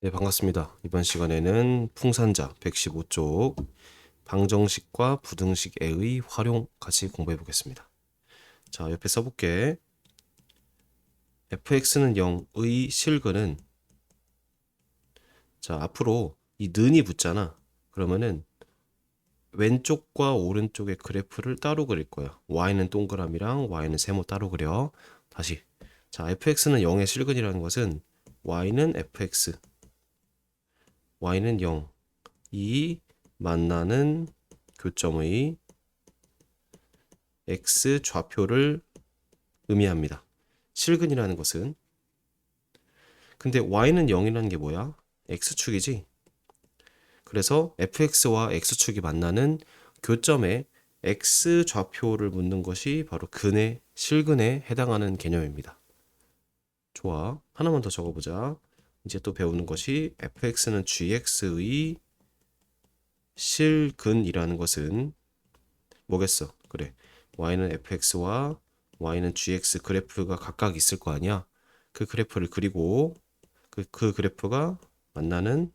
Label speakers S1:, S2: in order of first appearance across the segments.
S1: 네, 반갑습니다. 이번 시간에는 풍산자 115쪽 방정식과 부등식의 활용 같이 공부해 보겠습니다. 자, 옆에 써볼게. fx는 0의 실근은, 자, 앞으로 이 는이 붙잖아. 그러면은 왼쪽과 오른쪽의 그래프를 따로 그릴 거야. y는 동그라미랑 y는 세모 따로 그려. 다시. 자, fx는 0의 실근이라는 것은 y는 fx, y는 0, 이 만나는 교점의 x 좌표를 의미합니다. 실근이라는 것은, 근데 y는 0이라는 게 뭐야? x축이지. 그래서 fx와 x축이 만나는 교점에 x 좌표를 묻는 것이 바로 근의 실근에 해당하는 개념입니다. 좋아. 하나만 더 적어보자. 이제 또 배우는 것이 fx는 gx의 실근이라는 것은 뭐겠어? 그래. y는 fx와 y는 gx 그래프가 각각 있을 거 아니야? 그 그래프를 그리고 그 그래프가 만나는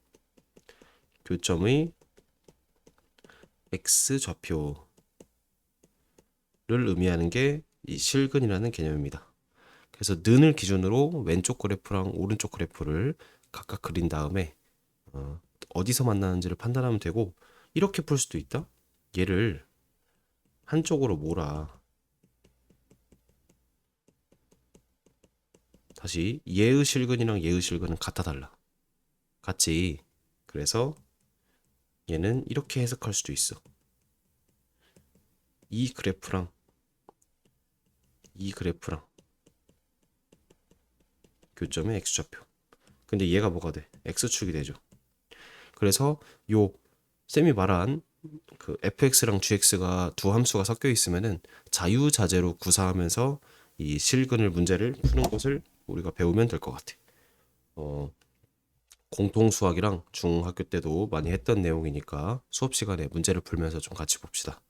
S1: 교점의 x 좌표를 의미하는 게 이 실근이라는 개념입니다. 그래서 는을 기준으로 왼쪽 그래프랑 오른쪽 그래프를 각각 그린 다음에 어디서 만나는지를 판단하면 되고, 이렇게 풀 수도 있다. 얘를 한쪽으로 몰아. 다시 얘의 실근이랑 얘의 실근은 같아 달라. 같지. 그래서 얘는 이렇게 해석할 수도 있어. 이 그래프랑 이 그래프랑 교점의 x좌표. 근데 얘가 뭐가 돼? x축이 되죠. 그래서 요 쌤이 말한 그 fx랑 gx가 두 함수가 섞여 있으면은 자유자재로 구사하면서 이 실근을 문제를 푸는 것을 우리가 배우면 될 것 같아. 공통수학이랑 중학교 때도 많이 했던 내용이니까 수업 시간에 문제를 풀면서 좀 같이 봅시다.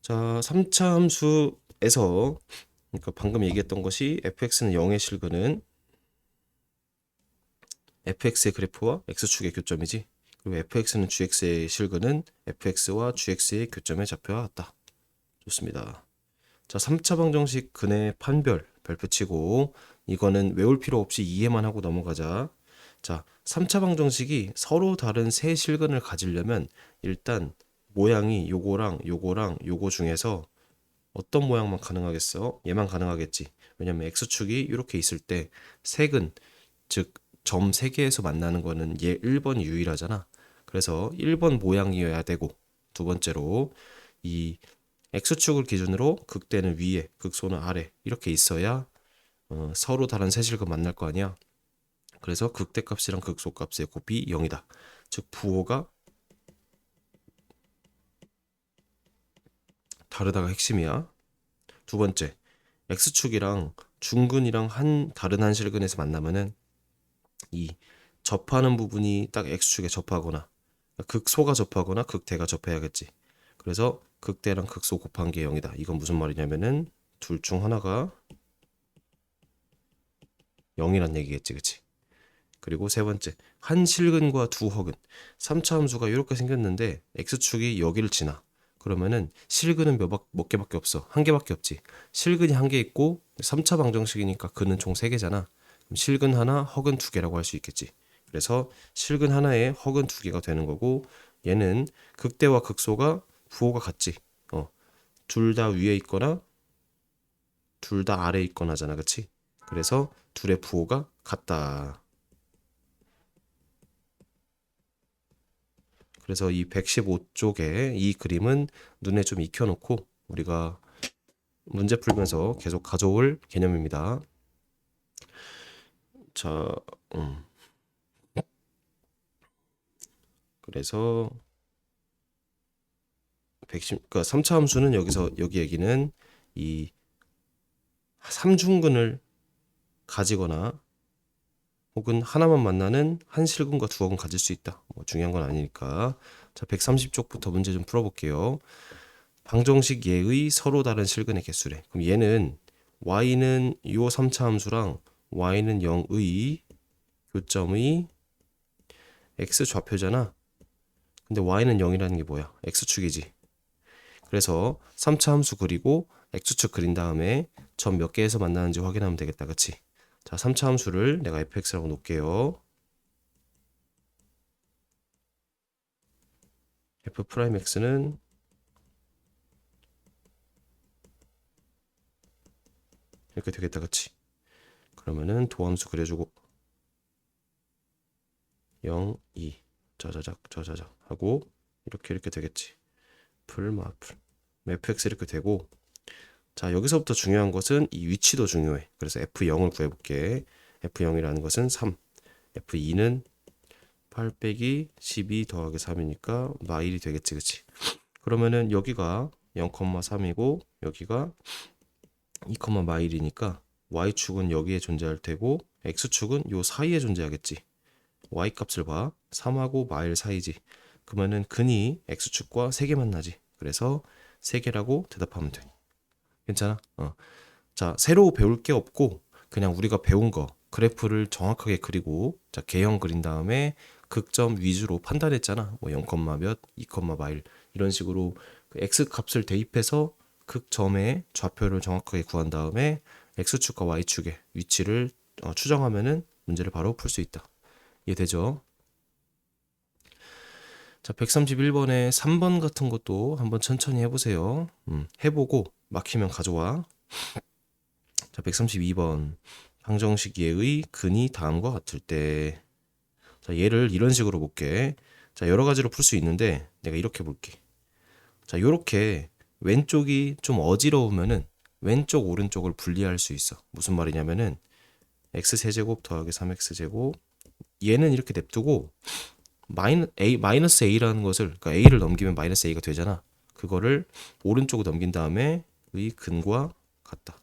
S1: 자, 3차 함수에서, 그러니까 방금 얘기했던 것이 fx는 0의 실근은 fx의 그래프와 x축의 교점이지. 그리고 fx는 gx의 실근은 fx와 gx의 교점의 좌표와 같다. 좋습니다. 자, 3차 방정식 근의 판별 별표 치고, 이거는 외울 필요 없이 이해만 하고 넘어가자. 자, 3차 방정식이 서로 다른 세 실근을 가지려면 일단 모양이 요거랑 요거랑 요거 중에서 어떤 모양만 가능하겠어? 얘만 가능하겠지. 왜냐면 x축이 이렇게 있을 때 색은, 즉 점 3개에서 만나는 거는 얘 1번이 유일하잖아. 그래서 1번 모양이어야 되고, 두 번째로 이 x축을 기준으로 극대는 위에, 극소는 아래 이렇게 있어야 서로 다른 세실과 만날 거 아니야. 그래서 극대값이랑 극소값의 곱이 0이다. 즉 부호가 다르다가 핵심이야. 두 번째, x축이랑 중근이랑 다른 한 실근에서 만나면은 이 접하는 부분이 딱 x축에 접하거나, 극소가 접하거나 극대가 접해야겠지. 그래서 극대랑 극소 곱한 게 0이다. 이건 무슨 말이냐면은 둘 중 하나가 0이란 얘기겠지, 그치? 그리고 세 번째, 한 실근과 두 허근. 3차 함수가 이렇게 생겼는데 x축이 여기를 지나. 그러면은 실근은 몇 개밖에 없어. 한 개밖에 없지. 실근이 한 개 있고 3차 방정식이니까 근은 총 3개잖아. 그럼 실근 하나, 허근 2개라고 할 수 있겠지. 그래서 실근 하나에 허근 2개가 되는 거고, 얘는 극대와 극소가 부호가 같지. 둘 다 위에 있거나 둘 다 아래에 있거나잖아. 그치? 그래서 둘의 부호가 같다. 그래서 이 115쪽의 이 그림은 눈에 좀 익혀놓고 우리가 문제 풀면서 계속 가져올 개념입니다. 자, 그래서 그러니까 3차 함수는 여기 얘기는 이 삼중근을 가지거나 혹은 하나만 만나는 한 실근과 두 허근 가질 수 있다. 뭐 중요한 건 아니니까. 자, 130쪽부터 문제 좀 풀어볼게요. 방정식 예의 서로 다른 실근의 개수래. 그럼 얘는 y는 요 3차 함수랑 y는 0의 교점의 x 좌표잖아. 근데 y는 0이라는 게 뭐야? x축이지. 그래서 3차 함수 그리고 x축 그린 다음에 점 몇 개에서 만나는지 확인하면 되겠다. 그치? 자, 3차 함수를 내가 fx라고 놓을게요. f'x는 이렇게 되겠다. 그치? 그러면은 도함수 그려주고 0, 2 자자작 자자작 하고 이렇게 되겠지. 풀 fx 이렇게 되고, 자, 여기서부터 중요한 것은 이 위치도 중요해. 그래서 f0을 구해볼게. f0이라는 것은 3, f2는 8 빼기 12 더하기 3이니까 마1이 되겠지. 그치? 그러면은 여기가 0,3이고 여기가 2, 마1이니까 y축은 여기에 존재할 테고 x축은 요 사이에 존재하겠지. y값을 봐. 3하고 마1 사이지. 그러면은 근이 x축과 3개 만나지. 그래서 3개라고 대답하면 돼. 괜찮아? 자, 새로 배울 게 없고 그냥 우리가 배운 거 그래프를 정확하게 그리고, 자, 개형 그린 다음에 극점 위주로 판단했잖아. 뭐 0, 몇, 2, 마1 이런 식으로 그 x 값을 대입해서 극점의 좌표를 정확하게 구한 다음에 x축과 y축의 위치를 추정하면은 문제를 바로 풀 수 있다. 이해되죠? 자, 131번에 3번 같은 것도 한번 천천히 해보세요. 해보고 막히면 가져와. 자, 132번 방정식 예의 근이 다음과 같을 때, 자, 얘를 이런 식으로 볼게. 자, 여러 가지로 풀 수 있는데 내가 이렇게 볼게. 자, 요렇게 왼쪽이 좀 어지러우면은 왼쪽 오른쪽을 분리할 수 있어. 무슨 말이냐면은 x세제곱 더하기 3x제곱, 얘는 이렇게 냅두고 마이너스 a라는 것을, 그러니까 a를 넘기면 마이너스 a가 되잖아. 그거를 오른쪽으로 넘긴 다음에 의 근과 같다.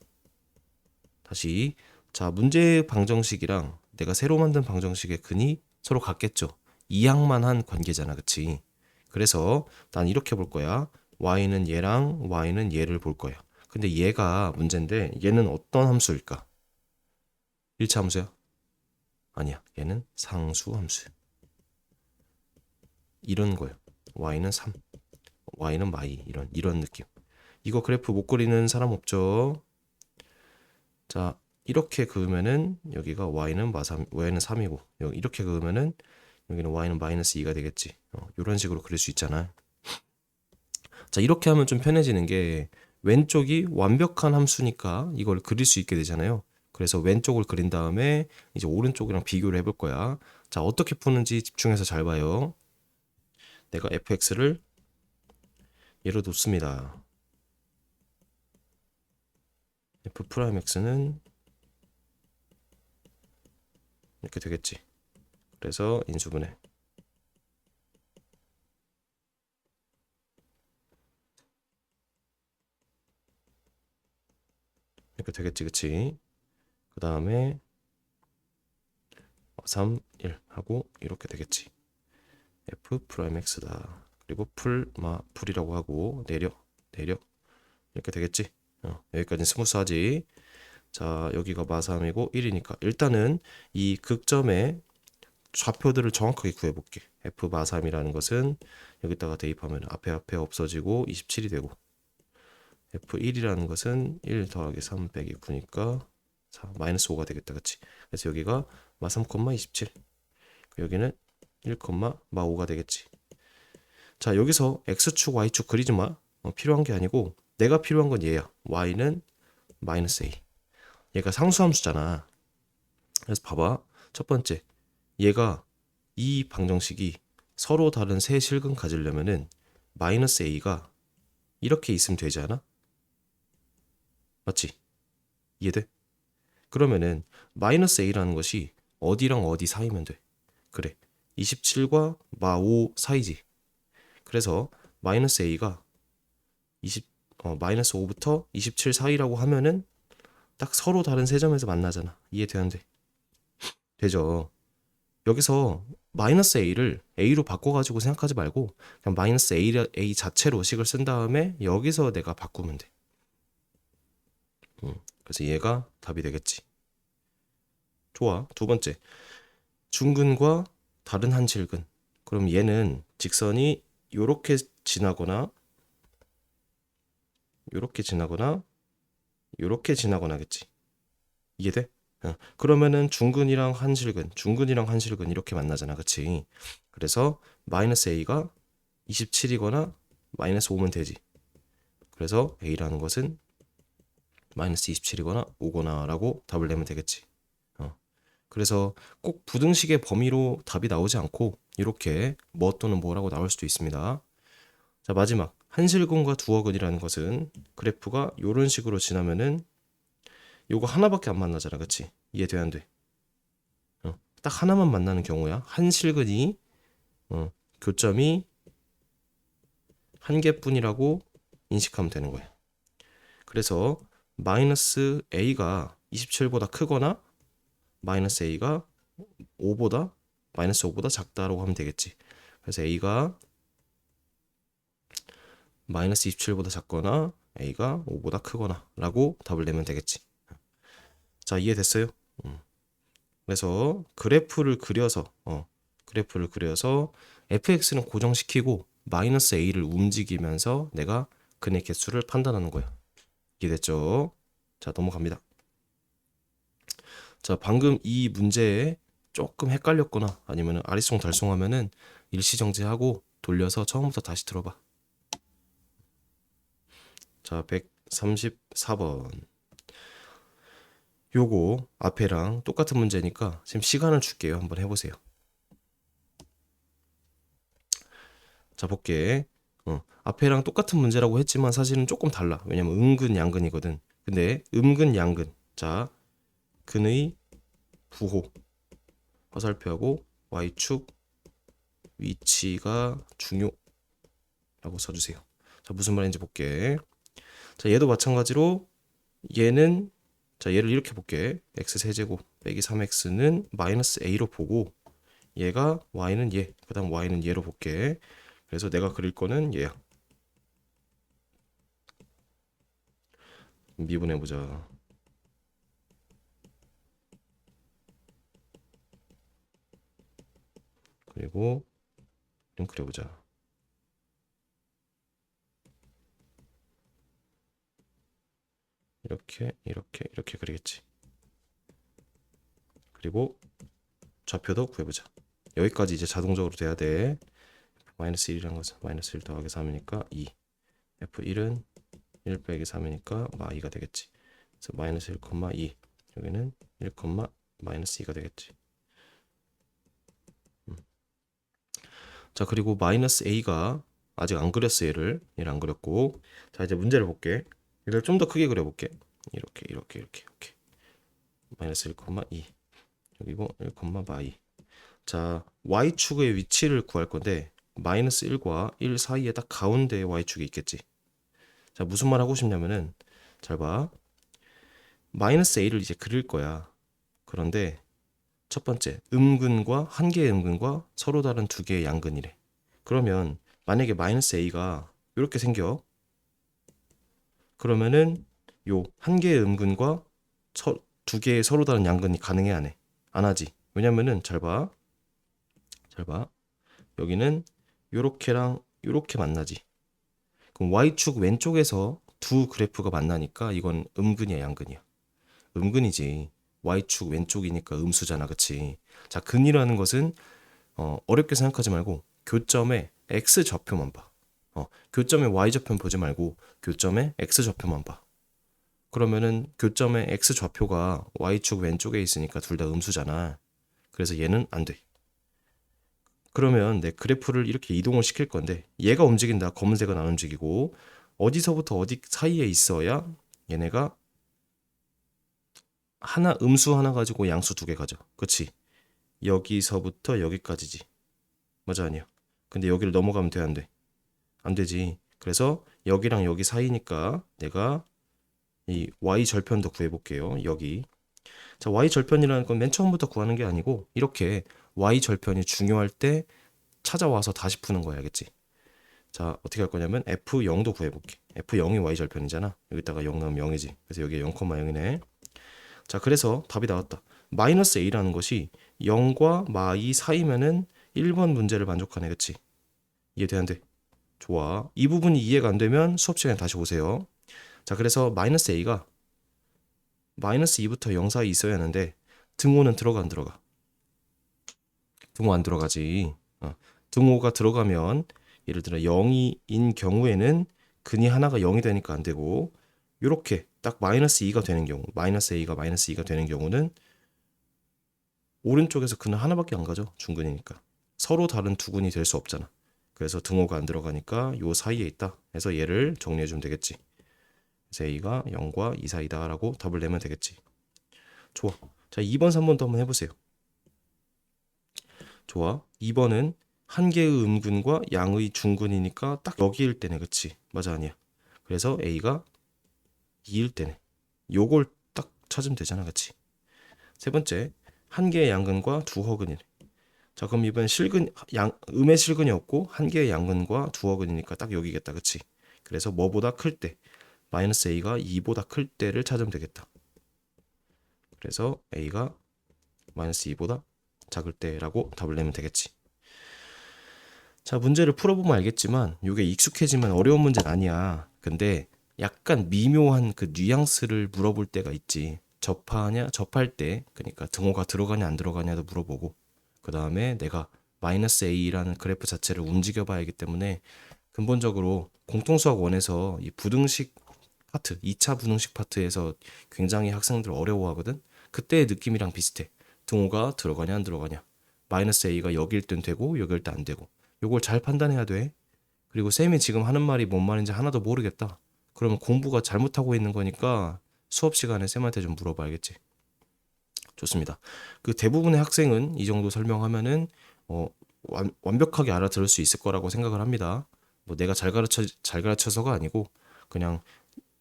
S1: 다시, 자, 문제의 방정식이랑 내가 새로 만든 방정식의 근이 서로 같겠죠. 이항만 한 관계잖아. 그치? 그래서 난 이렇게 볼 거야. y는 얘랑 y는 얘를 볼 거야. 근데 얘가 문제인데 얘는 어떤 함수일까? 1차 함수야? 아니야. 얘는 상수 함수. 이런 거예요. y는 3, y는 마이, 이런 느낌. 이거 그래프 못 그리는 사람 없죠? 자, 이렇게 그으면은 여기가 y는 3이고 이렇게 그으면은 여기는 y는 마이너스 2가 되겠지. 이런 식으로 그릴 수 있잖아. 자, 이렇게 하면 좀 편해지는 게 왼쪽이 완벽한 함수니까 이걸 그릴 수 있게 되잖아요. 그래서 왼쪽을 그린 다음에 이제 오른쪽이랑 비교를 해볼 거야. 자, 어떻게 푸는지 집중해서 잘 봐요. 내가 fx를 예로 놓습니다. f'x는 이렇게 되겠지. 그래서 인수분해. 이렇게 되겠지. 그치? 그 다음에 3, 1 하고 이렇게 되겠지. f'x다. 그리고 풀이라고 하고 내려 이렇게 되겠지. 여기까지는 스무스하지. 자, 여기가 마3이고 1이니까 일단은 이 극점의 좌표들을 정확하게 구해볼게. f 마3이라는 것은 여기다가 대입하면 앞에 없어지고 27이 되고, f1이라는 것은 1 더하기 3 빼기 9니까 마이너스 5가 되겠다. 그치? 그래서 여기가 마3, 27, 여기는 1, 마5가 되겠지. 자, 여기서 x축, y축 그리지 마. 필요한 게 아니고 내가 필요한 건 얘야. y는 마이너스 a. 얘가 상수함수잖아. 그래서 봐봐. 첫 번째, 얘가 이 방정식이 서로 다른 세 실근 가지려면은 마이너스 a가 이렇게 있으면 되지 않아? 맞지? 이해돼? 그러면은 마이너스 a라는 것이 어디랑 어디 사이면 돼? 그래, 27과 마5 사이지. 그래서 마이너스 a가 마이너스 5부터 27 사이라고 하면은 딱 서로 다른 세 점에서 만나잖아. 이해되는데? 되죠? 여기서 마이너스 a를 a로 바꿔가지고 생각하지 말고 그냥 마이너스 a 자체로 식을 쓴 다음에 여기서 내가 바꾸면 돼. 그래서 얘가 답이 되겠지. 좋아. 두 번째, 중근과 다른 한 실근. 그럼 얘는 직선이 요렇게 지나거나 요렇게 지나거나 요렇게 지나거나겠지. 이해돼? 그러면은 중근이랑 한실근 이렇게 만나잖아, 그치? 그래서 마이너스 a가 27이거나 마이너스 5면 되지. 그래서 a라는 것은 마이너스 27이거나 5거나라고 답을 내면 되겠지. 그래서 꼭 부등식의 범위로 답이 나오지 않고 이렇게 뭐 또는 뭐라고 나올 수도 있습니다. 자, 마지막 한실근과 두어근이라는 것은 그래프가 이런 식으로 지나면은 요거 하나밖에 안 만나잖아, 그치? 이해돼 안 돼? 딱 하나만 만나는 경우야. 한실근이 교점이 한 개뿐이라고 인식하면 되는 거야. 그래서 마이너스 a가 27보다 크거나 마이너스 a가 5보다 마이너스 5보다 작다라고 하면 되겠지. 그래서 a가 마이너스 27보다 작거나 a가 5보다 크거나 라고 답을 내면 되겠지. 자, 이해됐어요? 그래서 그래프를 그려서 fx는 고정시키고 마이너스 a를 움직이면서 내가 근의 개수를 판단하는 거야. 이해됐죠? 자, 넘어갑니다. 자, 방금 이 문제에 조금 헷갈렸거나 아니면 아리송달송하면은 일시정지하고 돌려서 처음부터 다시 들어봐. 자, 134번. 요거 앞에랑 똑같은 문제니까 지금 시간을 줄게요. 한번 해보세요. 자, 볼게. 앞에랑 똑같은 문제라고 했지만 사실은 조금 달라. 왜냐면 음근 양근이거든. 근데 음근 양근. 자, 근의 부호 화살표하고 y축 위치가 중요라고 써주세요. 자, 무슨 말인지 볼게. 자, 얘도 마찬가지로 얘는 자, 얘를 이렇게 볼게. x 세제곱 빼기 3x는 마이너스 a로 보고 얘가 y는 얘, 그 다음 y는 얘로 볼게. 그래서 내가 그릴 거는 얘야. 미분해보자. 그리고 좀 그려보자. 이렇게 그리겠지. 그리고 좌표도 구해보자. 여기까지 이제 자동적으로 돼야 돼. 마이너스 1이란 것은 마이너스 1 더하기 3이니까 2. F1은 1 빼기 3이니까 마2가 되겠지. 그래서 마이너스 1,2. 여기는 1, 마이너스 2가 되겠지. 자, 그리고 마이너스 a가 아직 안 그렸어. 얘를 안 그렸고. 자, 이제 문제를 볼게. 얘를 좀 더 크게 그려볼게. 이렇게. 마이너스 1,2. 여기고 1, 마2. 자, y축의 위치를 구할 건데 마이너스 1과 1 사이에 딱 가운데에 y축이 있겠지. 자, 무슨 말 하고 싶냐면은 잘 봐. 마이너스 a를 이제 그릴 거야. 그런데 첫 번째, 음근과 한 개의 음근과 서로 다른 두 개의 양근이래. 그러면 만약에 마이너스 a가 이렇게 생겨. 그러면은 요 한 개의 음근과 두 개의 서로 다른 양근이 가능해 안 해? 안 하지. 왜냐면은 잘 봐. 여기는 요렇게랑 요렇게 만나지. 그럼 y축 왼쪽에서 두 그래프가 만나니까 이건 음근이야, 양근이야? 음근이지. y축 왼쪽이니까 음수잖아, 그치? 자, 근이라는 것은 어렵게 생각하지 말고 교점의 x 좌표만 봐. 교점의 y 좌표 보지 말고 교점의 x 좌표만 봐. 그러면은 교점의 x 좌표가 y축 왼쪽에 있으니까 둘 다 음수잖아. 그래서 얘는 안 돼. 그러면 내 그래프를 이렇게 이동을 시킬 건데 얘가 움직인다. 검은색은 안 움직이고 어디서부터 어디 사이에 있어야 얘네가 하나 음수 하나 가지고 양수 두 개 가져. 그치? 여기서부터 여기까지지. 맞아 아니야? 근데 여기를 넘어가면 돼 안 돼? 안 되지. 그래서 여기랑 여기 사이니까 내가 이 y 절편도 구해볼게요. 여기. 자, y 절편이라는 건 맨 처음부터 구하는 게 아니고 이렇게 y 절편이 중요할 때 찾아와서 다시 푸는 거야, 알겠지? 자, 어떻게 할 거냐면 F0도 구해볼게. F0이 Y절편이잖아. 여기다가 0 넣으면 0이지. 그래서 여기에 0,0이네. 자, 그래서 답이 나왔다. 마이너스 A라는 것이 0과 마2 사이면은 1번 문제를 만족하네. 그치? 이해돼 안 돼? 좋아. 이 부분이 이해가 안 되면 수업 시간에 다시 오세요. 자, 그래서 마이너스 a가 마이너스 2부터 0 사이 있어야 하는데 등호는 들어가 안 들어가? 등호 안 들어가지. 등호가 들어가면 예를 들어 0인 경우에는 근이 하나가 0이 되니까 안 되고, 요렇게 딱 마이너스 2가 되는 경우, 마이너스 a가 마이너스 2가 되는 경우는 오른쪽에서 근은 하나밖에 안 가죠. 중근이니까. 서로 다른 두 근이 될 수 없잖아. 그래서 등호가 안 들어가니까 요 사이에 있다. 해서 얘를 정리해 주면 되겠지. 그래서 a가 0과 2 사이다 라고 답을 내면 되겠지. 좋아. 자, 2번, 3번도 한번 해보세요. 좋아. 2번은 한 개의 음근과 양의 중근이니까 딱 여기일 때네. 그치? 맞아, 아니야? 그래서 a가 2일 때네. 요걸 딱 찾으면 되잖아. 그치? 세 번째, 한 개의 양근과 두 허근이네. 자, 그럼 이번 음의 실근이 없고 한 개의 양근과 두 허근이니까 딱 여기겠다. 그치? 그래서 뭐보다 클 때, 마이너스 a가 2보다 클 때를 찾으면 되겠다. 그래서 a가 마이너스 2보다 작을 때라고 답을 내면 되겠지. 자, 문제를 풀어보면 알겠지만 이게 익숙해지면 어려운 문제는 아니야. 근데 약간 미묘한 그 뉘앙스를 물어볼 때가 있지. 접할 때, 그러니까 등호가 들어가냐 안 들어가냐도 물어보고, 그 다음에 내가 마이너스 a라는 그래프 자체를 움직여 봐야 하기 때문에 근본적으로 공통수학 원에서 이 부등식 파트, 2차 부등식 파트에서 굉장히 학생들 어려워하거든. 그때의 느낌이랑 비슷해. 등호가 들어가냐 안 들어가냐. 마이너스 a가 여기일 땐 되고 여기일 땐 안 되고. 요걸 잘 판단해야 돼. 그리고 쌤이 지금 하는 말이 뭔 말인지 하나도 모르겠다. 그러면 공부가 잘못하고 있는 거니까 수업 시간에 쌤한테 좀 물어봐야겠지. 좋습니다. 그 대부분의 학생은 이 정도 설명하면은 완벽하게 알아들을 수 있을 거라고 생각을 합니다. 뭐 내가 잘 가르쳐서가 아니고 그냥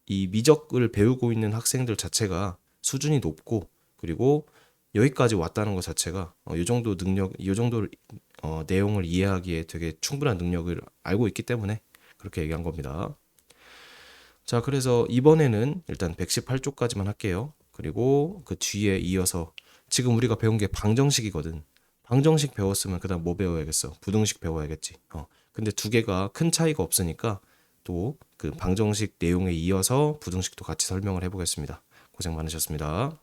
S1: 이 미적을 배우고 있는 학생들 자체가 수준이 높고, 그리고 여기까지 왔다는 것 자체가 이 정도 능력, 이 정도 내용을 이해하기에 되게 충분한 능력을 알고 있기 때문에 그렇게 얘기한 겁니다. 자, 그래서 이번에는 일단 118쪽까지만 할게요. 그리고 그 뒤에 이어서 지금 우리가 배운 게 방정식이거든. 방정식 배웠으면 그다음 뭐 배워야겠어? 부등식 배워야겠지. 근데 두 개가 큰 차이가 없으니까 또 그 방정식 내용에 이어서 부등식도 같이 설명을 해보겠습니다. 고생 많으셨습니다.